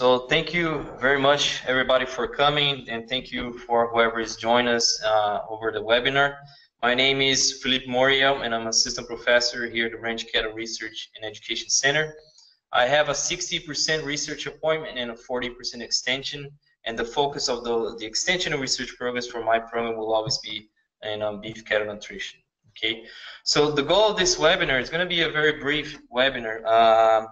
So thank you very much, everybody, for coming, and thank you for whoever is joining us over the webinar. My name is Philipe Moriel, and I'm assistant professor here at the Ranch Cattle Research and Education Center. I have a 60% research appointment and a 40% extension, and the focus of the extension and research programs for my program will always be in beef cattle nutrition. Okay, so the goal of this webinar is going to be a very brief webinar.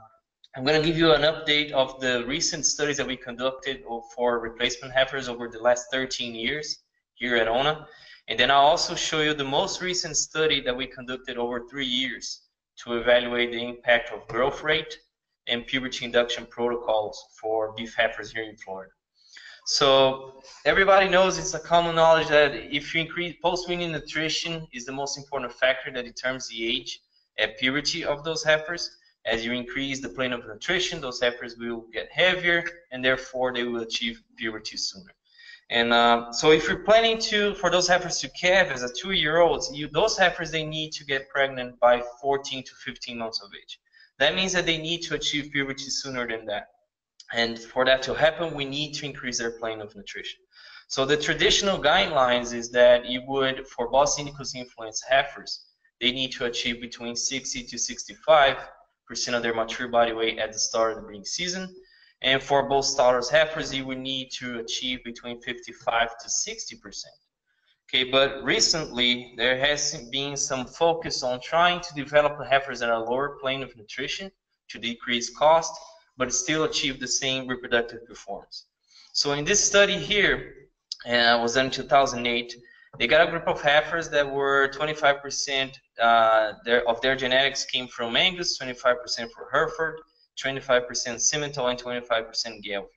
I'm going to give you an update of the recent studies that we conducted for replacement heifers over the last 13 years here at ONA. And then I'll also show you the most recent study that we conducted over 3 years to evaluate the impact of growth rate and puberty induction protocols for beef heifers here in Florida. So everybody knows, it's a common knowledge that if you increase post-weaning nutrition is the most important factor that determines the age at puberty of those heifers. As you increase the plane of nutrition, those heifers will get heavier, and therefore they will achieve puberty sooner. And so if you're planning for those heifers to calve as a 2-year-olds, those heifers, they need to get pregnant by 14 to 15 months of age. That means that they need to achieve puberty sooner than that. And for that to happen, we need to increase their plane of nutrition. So the traditional guidelines is that you would, for Boston Indicus influence heifers, they need to achieve between 60 to 65% of their mature body weight at the start of the breeding season. And for both starters heifers, you would need to achieve between 55 to 60%. Okay, but recently there has been some focus on trying to develop the heifers at a lower plane of nutrition to decrease cost, but still achieve the same reproductive performance. So in this study here, was done in 2008, they got a group of heifers that were 25% of their genetics came from Angus, 25% for Hereford, 25% Simmental, and 25% Gelbvieh.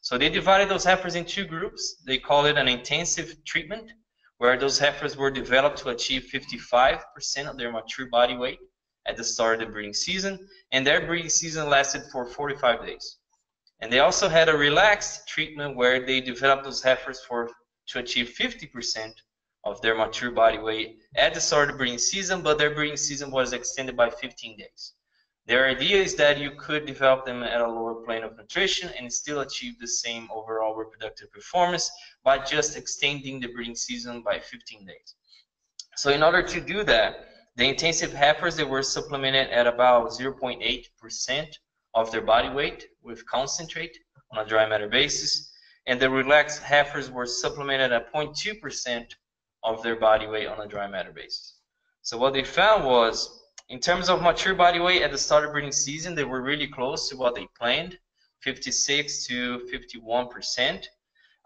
So they divided those heifers in 2 groups. They call it an intensive treatment, where those heifers were developed to achieve 55% of their mature body weight at the start of the breeding season, and their breeding season lasted for 45 days. And they also had a relaxed treatment where they developed those heifers to achieve 50% of their mature body weight at the start of the breeding season, but their breeding season was extended by 15 days. Their idea is that you could develop them at a lower plane of nutrition and still achieve the same overall reproductive performance by just extending the breeding season by 15 days. So in order to do that, the intensive heifers, they were supplemented at about 0.8% of their body weight with concentrate on a dry matter basis, and the relaxed heifers were supplemented at 0.2% of their body weight on a dry matter basis. So what they found was, in terms of mature body weight at the start of breeding season, they were really close to what they planned, 56 to 51%.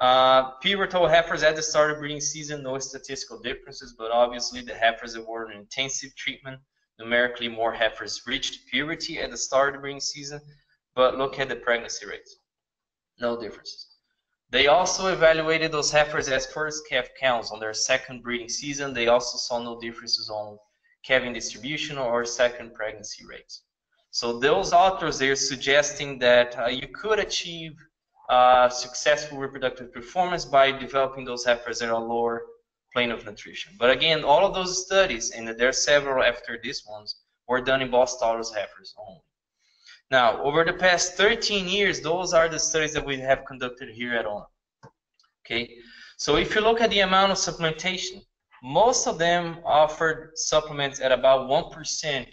Pubertal heifers at the start of breeding season, no statistical differences, but obviously the heifers that were in intensive treatment, numerically more heifers reached puberty at the start of the breeding season, but look at the pregnancy rates, no differences. They also evaluated those heifers as first calf counts on their second breeding season. They also saw no differences on calving distribution or second pregnancy rates. So those authors, they're suggesting that you could achieve successful reproductive performance by developing those heifers at a lower plane of nutrition. But again, all of those studies, and there are several after these ones, were done in both starters heifers only. Now, over the past 13 years, those are the studies that we have conducted here at ONA. Okay, so if you look at the amount of supplementation, most of them offered supplements at about 1%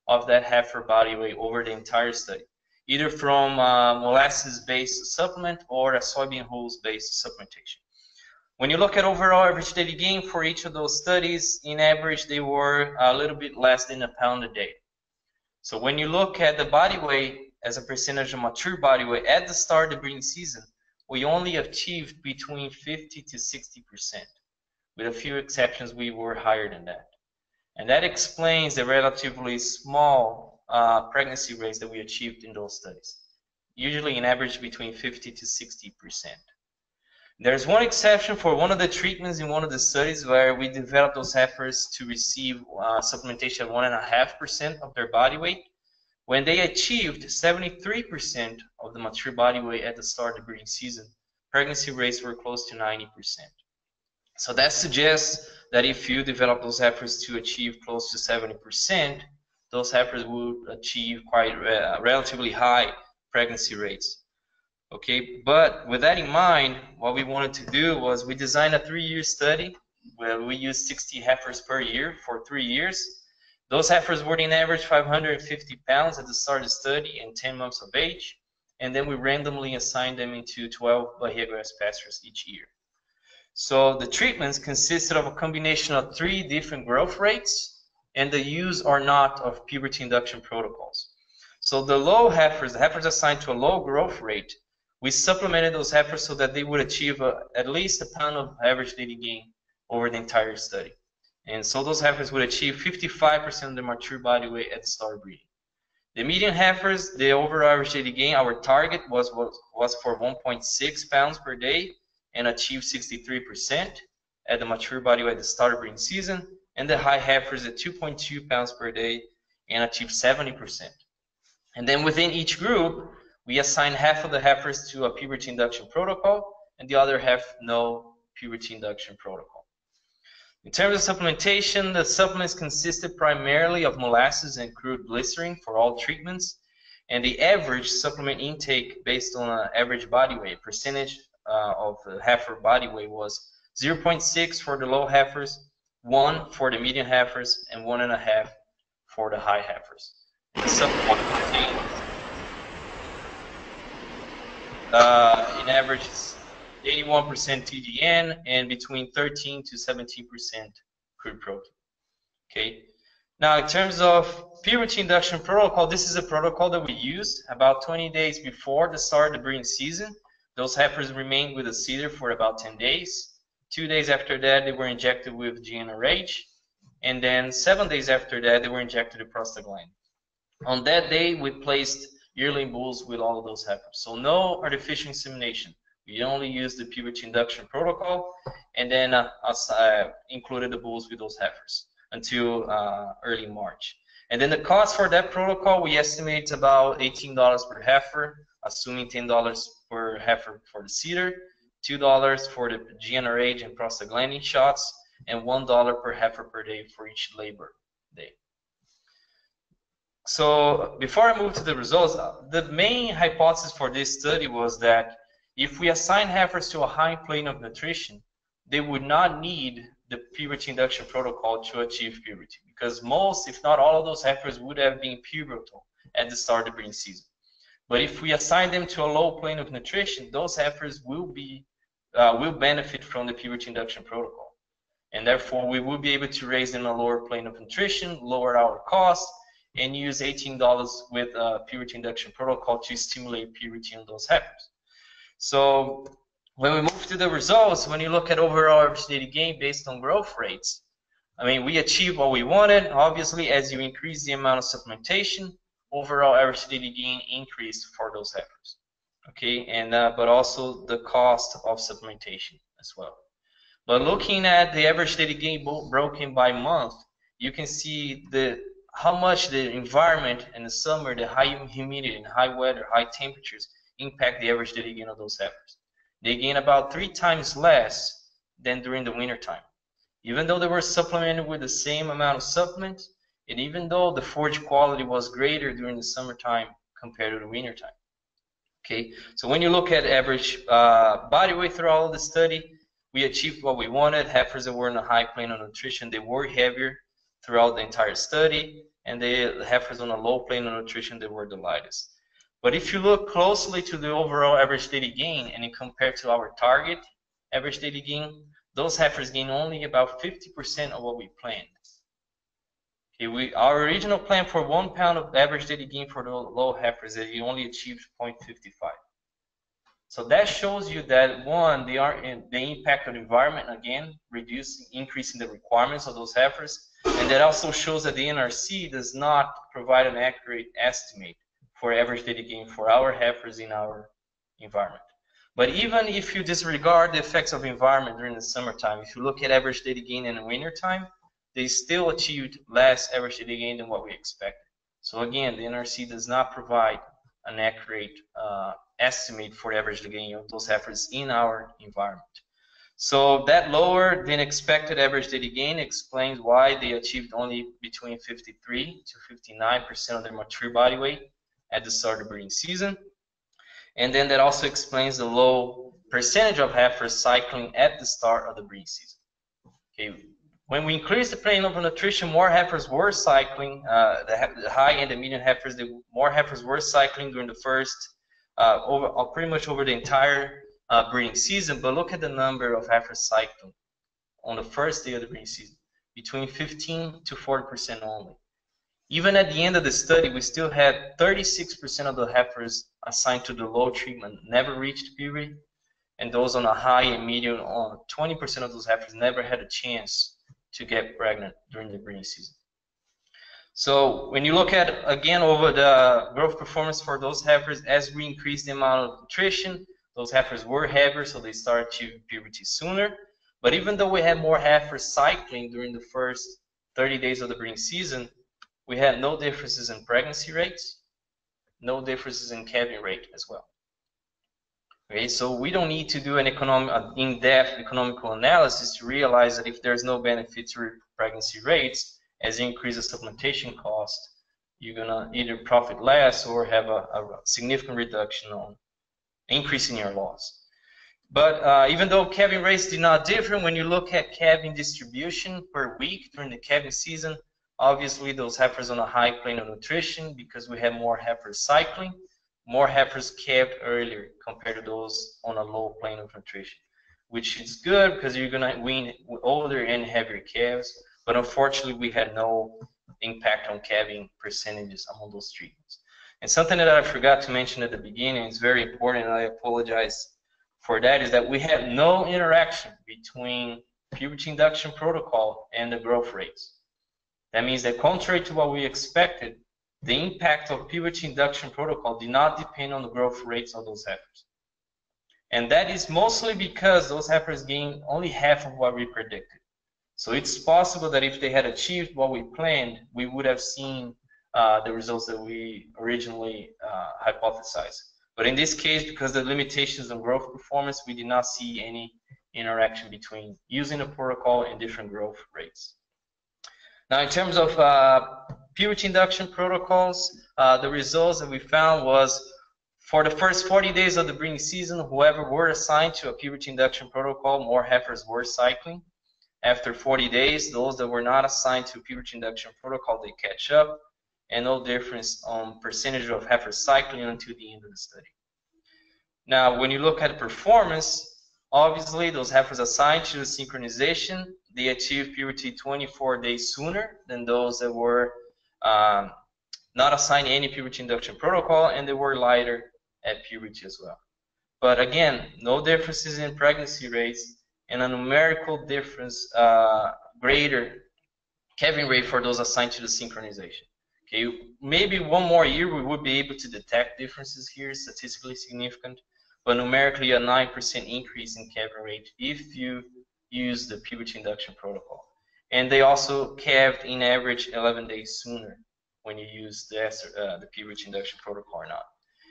of that heifer body weight over the entire study, either from molasses-based supplement or a soybean hulls-based supplementation. When you look at overall average daily gain for each of those studies, in average, they were a little bit less than a pound a day. So when you look at the body weight as a percentage of mature body weight at the start of the breeding season, we only achieved between 50 to 60%. With a few exceptions, we were higher than that. And that explains the relatively small pregnancy rates that we achieved in those studies, usually in average between 50 to 60%. There's one exception for one of the treatments in one of the studies where we developed those heifers to receive supplementation at 1.5% of their body weight. When they achieved 73% of the mature body weight at the start of the breeding season, pregnancy rates were close to 90%. So that suggests that if you develop those heifers to achieve close to 70%, those heifers would achieve quite relatively high pregnancy rates. Okay, but with that in mind, what we wanted to do was we designed a 3-year study where we used 60 heifers per year for 3 years. Those heifers were in average 550 pounds at the start of the study and 10 months of age, and then we randomly assigned them into 12 Bahia grass pastures each year. So the treatments consisted of a combination of 3 different growth rates and the use or not of puberty induction protocols. So the low heifers, the heifers assigned to a low growth rate, we supplemented those heifers so that they would achieve at least a pound of average daily gain over the entire study. And so those heifers would achieve 55% of their mature body weight at the start of breeding. The median heifers, the overall average daily gain, our target was for 1.6 pounds per day and achieved 63% at the mature body weight at the start of breeding season, and the high heifers at 2.2 pounds per day and achieved 70%. And then within each group, we assign half of the heifers to a puberty induction protocol and the other half no puberty induction protocol. In terms of supplementation, the supplements consisted primarily of molasses and crude glycerin for all treatments, and the average supplement intake based on an average body weight, percentage of the heifer body weight, was 0.6 for the low heifers, 1 for the medium heifers, and 1.5 for the high heifers. The supplement contains in average 81% TDN and between 13 to 17% crude protein. Okay. Now, in terms of puberty induction protocol, this is a protocol that we use about 20 days before the start of the breeding season. Those heifers remained with a seeder for about 10 days. 2 days after that, they were injected with GnRH, and then 7 days after that, they were injected with prostaglandin. On that day, we placed yearling bulls with all of those heifers. So no artificial insemination. We only used the puberty induction protocol, and then included the bulls with those heifers until early March. And then the cost for that protocol, we estimate about $18 per heifer, assuming $10 per heifer for the seeder, $2 for the GnRH and prostaglandin shots, and $1 per heifer per day for each labor day. So before I move to the results, the main hypothesis for this study was that if we assign heifers to a high plane of nutrition, they would not need the puberty induction protocol to achieve puberty, because most, if not all of those heifers would have been pubertal at the start of the breeding season. But if we assign them to a low plane of nutrition, those heifers will benefit from the puberty induction protocol. And therefore, we will be able to raise them a lower plane of nutrition, lower our cost, and use $18 with a puberty induction protocol to stimulate puberty in those heifers. So when we move to the results, when you look at overall average daily gain based on growth rates, I mean, we achieved what we wanted. Obviously, as you increase the amount of supplementation, overall average daily gain increased for those heifers. Okay, and but also the cost of supplementation as well. But looking at the average daily gain broken by month, you can see how much the environment in the summer, the high humidity and high weather, high temperatures impact the average daily gain of those heifers. They gain about 3 times less than during the winter time. Even though they were supplemented with the same amount of supplements, and even though the forage quality was greater during the summertime compared to the winter time. Okay, so when you look at average body weight throughout the study, we achieved what we wanted. Heifers that were in a high plane of nutrition, they were heavier throughout the entire study, and the heifers on a low plane of nutrition, they were the lightest. But if you look closely to the overall average daily gain and you compare to our target average daily gain, those heifers gain only about 50% of what we planned. Okay, our original plan for 1 pound of average daily gain for the low heifers, that you only achieved 0.55. So that shows you that, one, the impact of the environment, again, increasing the requirements of those heifers, and that also shows that the NRC does not provide an accurate estimate for average daily gain for our heifers in our environment. But even if you disregard the effects of environment during the summertime, if you look at average daily gain in the wintertime, they still achieved less average daily gain than what we expected. So again, the NRC does not provide an accurate estimate for average daily gain of those heifers in our environment. So that lower than expected average daily gain explains why they achieved only between 53 to 59% of their mature body weight at the start of the breeding season. And then that also explains the low percentage of heifers cycling at the start of the breeding season. Okay. When we increased the plain of nutrition, more heifers were cycling. The high and the medium heifers, more heifers were cycling during the first, pretty much over the entire breeding season. But look at the number of heifers cycling on the first day of the breeding season, between 15 to 40% only. Even at the end of the study, we still had 36% of the heifers assigned to the low treatment never reached puberty, and those on a high and medium, 20% of those heifers never had a chance to get pregnant during the breeding season. So when you look at, again, over the growth performance for those heifers, as we increase the amount of nutrition, those heifers were heavier, so they start to puberty sooner. But even though we had more heifers cycling during the first 30 days of the breeding season, we had no differences in pregnancy rates, no differences in calving rate as well. Okay, so we don't need to do an in-depth economical analysis to realize that if there's no benefit to pregnancy rates, as you increase the supplementation cost, you're gonna either profit less or have a significant reduction on increasing your loss. But even though calving rates did not differ, when you look at calving distribution per week during the calving season, obviously those heifers on a high plane of nutrition, because we have more heifers cycling, more heifers calved earlier compared to those on a low plane of nutrition, which is good because you're going to wean older and heavier calves. But unfortunately, we had no impact on calving percentages among those treatments. And something that I forgot to mention at the beginning, it's very important, and I apologize for that, is that we had no interaction between puberty induction protocol and the growth rates. That means that contrary to what we expected, the impact of puberty induction protocol did not depend on the growth rates of those heifers. And that is mostly because those heifers gained only half of what we predicted. So it's possible that if they had achieved what we planned, we would have seen the results that we originally hypothesized. But in this case, because of the limitations on growth performance, we did not see any interaction between using the protocol and different growth rates. Now, in terms of puberty induction protocols, the results that we found was for the first 40 days of the breeding season, whoever were assigned to a puberty induction protocol, more heifers were cycling. After 40 days, those that were not assigned to a puberty induction protocol, they catch up, and no difference on percentage of heifers cycling until the end of the study. Now, when you look at performance, obviously those heifers assigned to the synchronization, they achieved puberty 24 days sooner than those that were not assigned any puberty induction protocol, and they were lighter at puberty as well. But again, no differences in pregnancy rates, and a numerical difference greater calving rate for those assigned to the synchronization. Okay, maybe one more year we would be able to detect differences here, statistically significant, but numerically a 9% increase in calving rate if you use the puberty induction protocol. And they also calved in average 11 days sooner when you use the puberty induction protocol or not.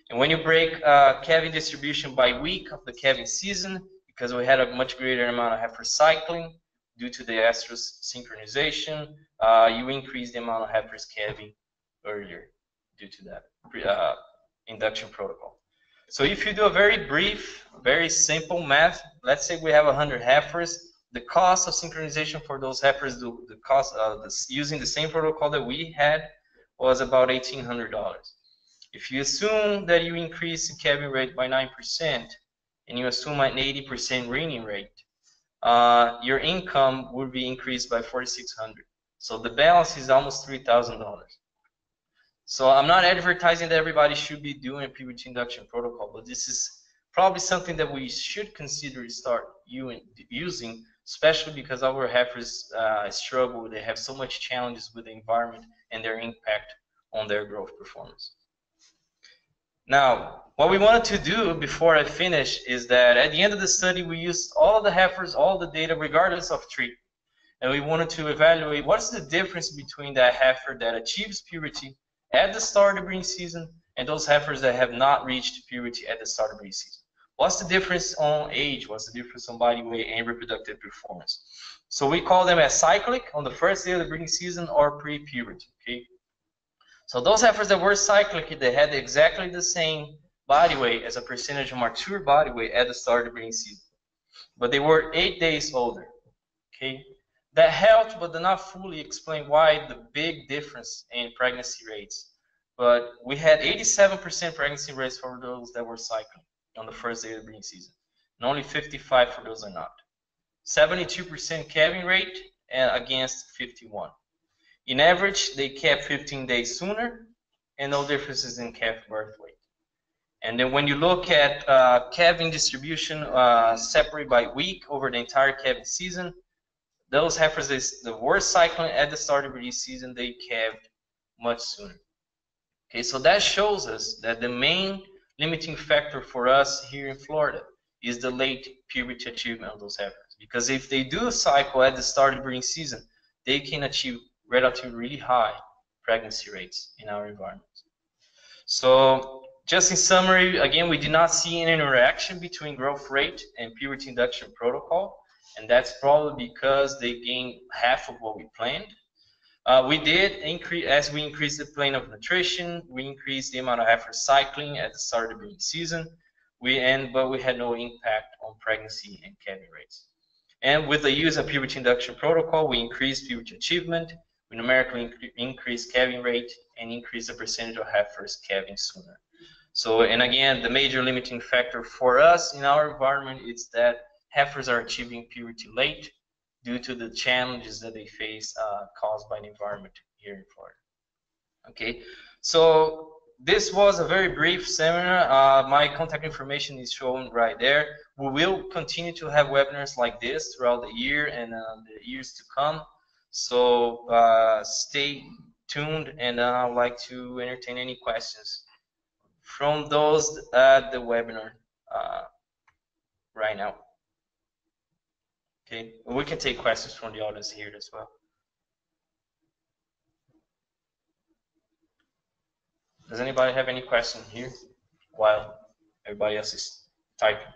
And when you break calving distribution by week of the calving season, because we had a much greater amount of heifer cycling due to the estrus synchronization, you increase the amount of heifers calving earlier due to that induction protocol. So if you do a very brief, very simple math, let's say we have 100 heifers, the cost of synchronization for those heifers, the cost of using the same protocol that we had was about $1,800. If you assume that you increase the calving rate by 9% and you assume an 80% weaning rate, your income would be increased by $4,600. So the balance is almost $3,000. So I'm not advertising that everybody should be doing a puberty induction protocol, but this is probably something that we should consider start using, especially because our heifers struggle. They have so much challenges with the environment and their impact on their growth performance. Now, what we wanted to do before I finish is that at the end of the study, we used all the heifers, all the data, regardless of treatment. And we wanted to evaluate what's the difference between that heifer that achieves puberty at the start of the breeding season and those heifers that have not reached puberty at the start of breeding season. What's the difference on age? What's the difference on body weight and reproductive performance? So we call them as cyclic on the first day of the breeding season or pre-puberty. Okay. So those heifers that were cyclic, they had exactly the same body weight as a percentage of mature body weight at the start of the breeding season. But they were 8 days older. Okay, that helped, but did not fully explain why the big difference in pregnancy rates. But we had 87% pregnancy rates for those that were cycling on the first day of the breeding season, and only 55 for those that are not. 72% calving rate against 51. In average, they kept 15 days sooner, and no differences in calf birth weight. And then when you look at calving distribution separate by week over the entire calving season, those heifers that were cycling at the start of the season, they calved much sooner. Okay, so that shows us that the main limiting factor for us here in Florida is the late puberty achievement of those heifers. Because if they do cycle at the start of the breeding season, they can achieve relatively really high pregnancy rates in our environment. So just in summary, again, we did not see any interaction between growth rate and puberty induction protocol. And that's probably because they gained half of what we planned. We did increase, as we increased the plane of nutrition, we increased the amount of Halfrecycling at the start of the breeding season, but we had no impact on pregnancy and calving rates. And with the use of puberty induction protocol, we increased puberty achievement, we numerically increased calving rate, and increased the percentage of heifers calving sooner. So, and again, the major limiting factor for us in our environment is that heifers are achieving puberty late due to the challenges that they face caused by the environment here in Florida. Okay, so this was a very brief seminar. My contact information is shown right there. We will continue to have webinars like this throughout the year and the years to come. So stay tuned, and I'd like to entertain any questions from those at the webinar right now. Okay, we can take questions from the audience here as well. Does anybody have any question here while everybody else is typing?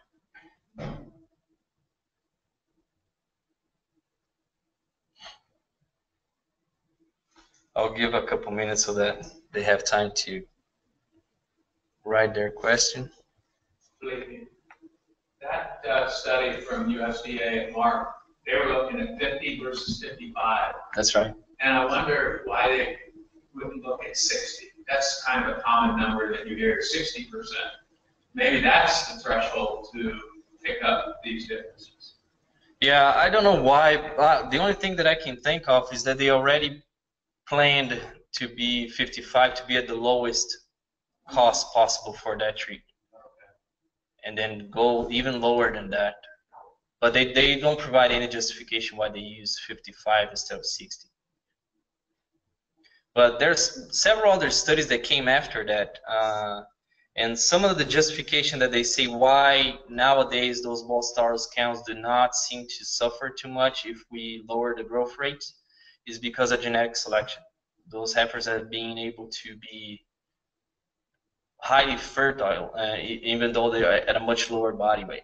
I'll give a couple minutes so that they have time to write their question. That study from USDA and Mark, they were looking at 50 versus 55. That's right. And I wonder why they wouldn't look at 60. That's kind of a common number that you hear, 60%. Maybe that's the threshold to pick up these differences. Yeah, I don't know why. The only thing that I can think of is that they already planned to be 55 to be at the lowest cost possible for that treat. And then go even lower than that. But they don't provide any justification why they use 55 instead of 60. But there's several other studies that came after that. And some of the justification that they say why nowadays those ball stars counts do not seem to suffer too much if we lower the growth rates is because of genetic selection. Those heifers are being able to be highly fertile, even though they are at a much lower body weight.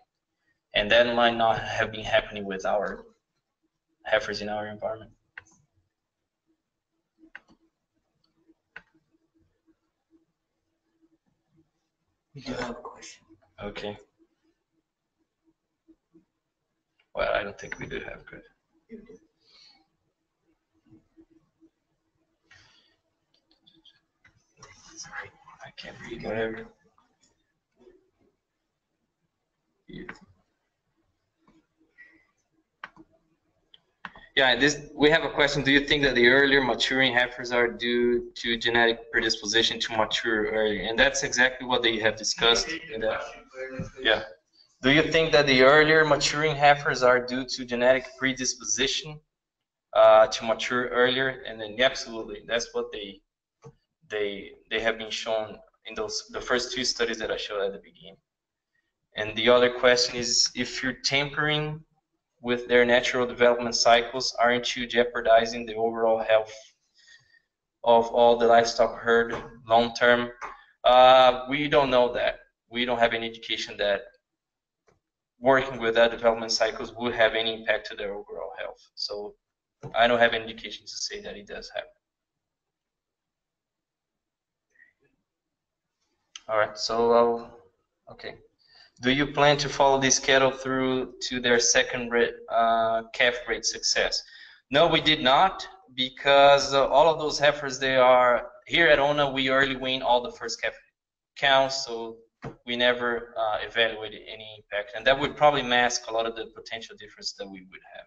And that might not have been happening with our heifers in our environment. We do have a question. Okay. Well, I don't think we do have good. Sorry, I can't read whatever. Yeah, we have a question. Do you think that the earlier maturing heifers are due to genetic predisposition to mature earlier? And that's exactly what they have discussed in that. Yeah. Do you think that the earlier maturing heifers are due to genetic predisposition to mature earlier? And then absolutely, that's what they have been shown in the first two studies that I showed at the beginning. And the other question is, if you're tampering with their natural development cycles, aren't you jeopardizing the overall health of all the livestock herd long term? We don't know that. We don't have any indication that working with that development cycles would have any impact to their overall health. So I don't have any indication to say that it does happen. All right, so I'll Okay. Do you plan to follow these cattle through to their second calf rate success? No, we did not, because all of those heifers, they are here at ONA. We early wean all the first calf counts, so we never evaluated any impact, and that would probably mask a lot of the potential difference that we would have.